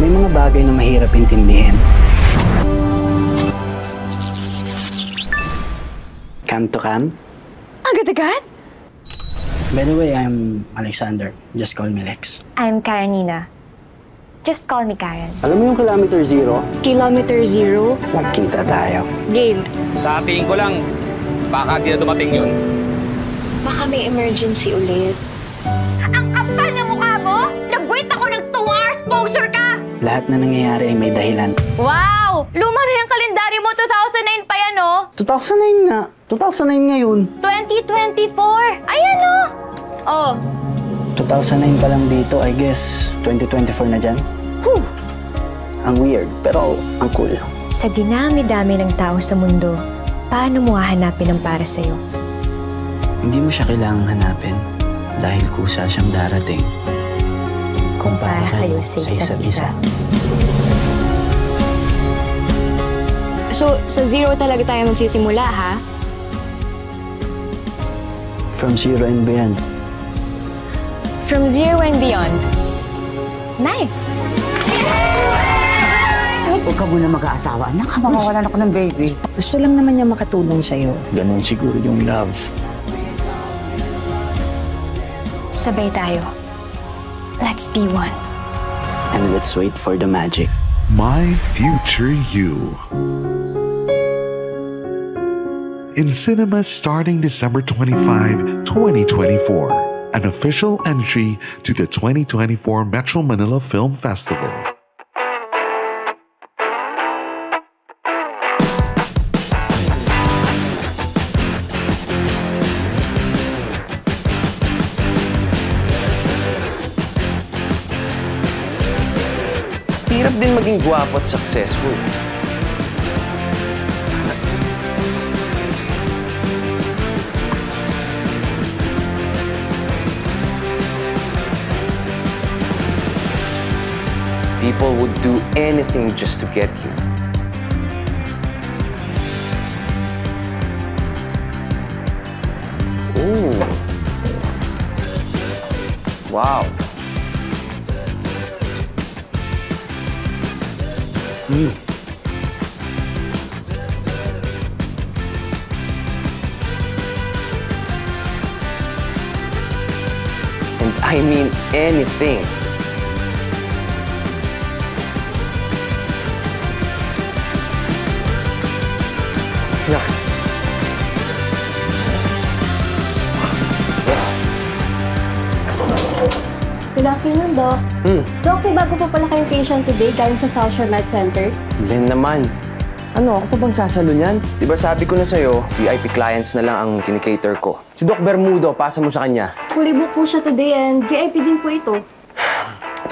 May mga bagay na mahirap intindihin. Come to come? Agad-agad? By the way, I'm Alexander. Just call me Lex. I'm Karenina. Just call me Karen. Alam mo yung kilometer zero? Kilometer zero? Magkita tayo. Game. Sa tingin ko lang, baka di na dumating yun. Baka may emergency ulit. Ang kapal na mukha mo! Nag-wait ako ng 2 hours, poser ka! Lahat na nangyayari ay may dahilan. Wow! Luma na yung kalendaryo mo, 2009 pa yan, oh! 2009 nga. 2009 ngayon. 2024! Ayan, oh! Oh. 2009 pa lang dito, I guess 2024 na dyan. Whew. Ang weird, pero ang cool. Sa dinami-dami ng tao sa mundo, paano mo hahanapin ang para sa'yo? Hindi mo siya kailangang hanapin dahil kusa siyang darating. Kung para kayo sa isa't isa. So, sa zero talaga tayo magsisimula, ha? From zero and beyond. From zero and beyond. Nice! Huwag ka muna mag-aasawa. Anak, makawalan ako ng baby. Gusto lang naman niya makatulong sa'yo. Ganon siguro yung love. Sabay tayo. Let's be one. And let's wait for the magic. My Future You. In cinemas starting December 25, 2024. An official entry to the 2024 Metro Manila Film Festival. Hirap din maging gwapo at successful. People would do anything just to get you. Ooh. Wow. And I mean anything. Yeah. Good afternoon, Doc. Doc, may bago po pala kayong patient today galing sa South Shore Med Center. Len naman. Ano, ako pa bang sasalo niyan? Di ba sabi ko na sa'yo, VIP clients na lang ang kinikater ko. Si Doc Bermudo, pasa mo sa kanya. Fully booked po siya today and VIP din po ito.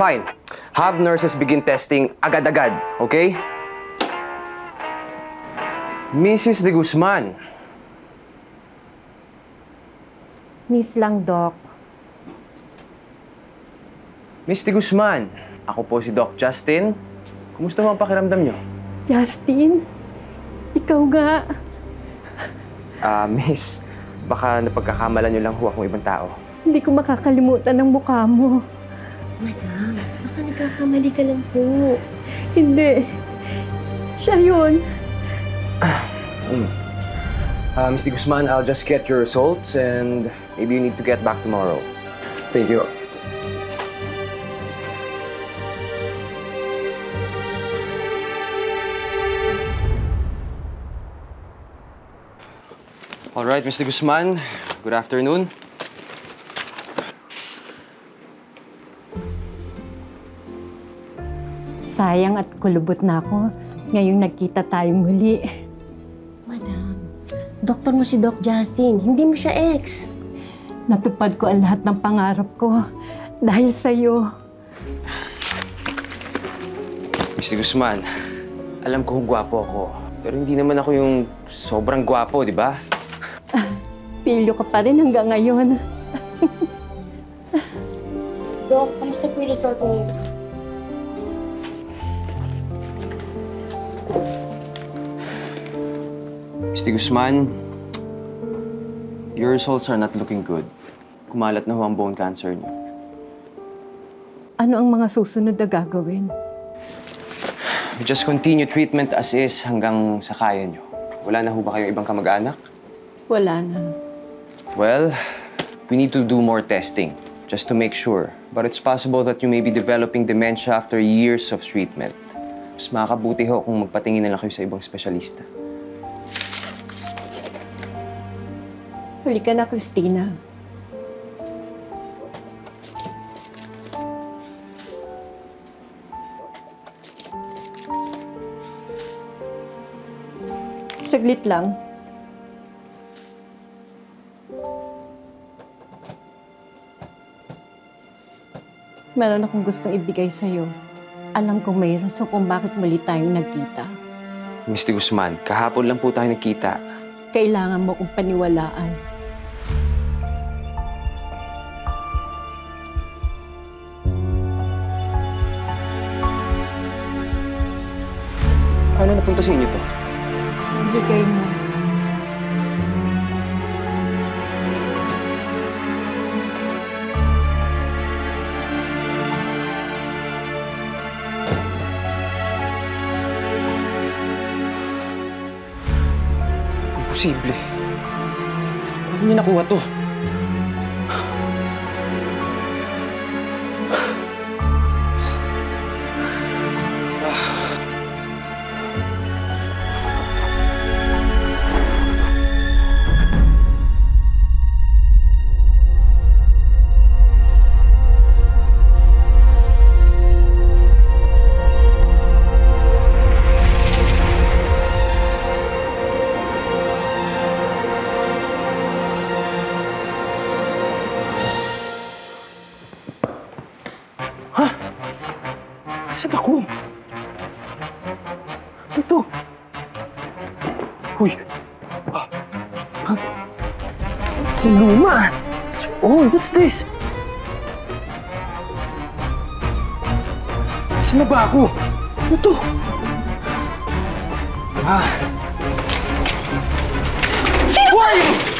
Fine. Have nurses begin testing agad-agad, okay? Mrs. De Guzman. Miss lang, Doc. Miss De Guzman, ako po si Doc Justin. Kumusta mo ang pakiramdam niyo? Justin? Ikaw nga. Miss, baka napagkakamalan niyo lang ho akong ibang tao. Hindi ko makakalimutan ang mukha mo. Madam, baka nagkakamali ka lang po. Hindi. Siya yun. Miss De Guzman, I'll just get your results and maybe you need to get back tomorrow. Thank you. All right, Mr. Guzman, good afternoon. Sayang at kulubot na ako. Ngayong nagkita tayong muli. Madam, doktor mo si Doc Justin. Hindi mo siya ex. Natupad ko ang lahat ng pangarap ko dahil sa'yo. Mr. Guzman, alam ko kung gwapo ako. Pero hindi naman ako yung sobrang gwapo, di ba? Pilyo ka pa rin hanggang ngayon. Doc, kamusta po yung result niyo? Mr. Guzman, your results are not looking good. Kumalat na ho ang bone cancer niyo. Ano ang mga susunod na gagawin? we just continue treatment as is hanggang sa kaya nyo. Wala na ho ba kayong ibang kamag-anak? Wala na. Well, we need to do more testing just to make sure. But it's possible that you may be developing dementia after years of treatment. Mas makakabuti ho kung magpatingin na lang kayo sa ibang espesyalista. Halika na, Christina. Saglit lang. Meron akong gustong ibigay sa'yo. Alam kong may rason kung bakit muli tayong nagkita. Mr. Guzman, kahapon lang po tayo nagkita. Kailangan mo kong paniwalaan. Paano napunta sa inyo to? Bigay mo. Imposible. Paano niyo nakuha to? Saan ako? Ito. Uy. Luma. Oh, what's this? Saan na ba ako? Ito. Sino? Who are you?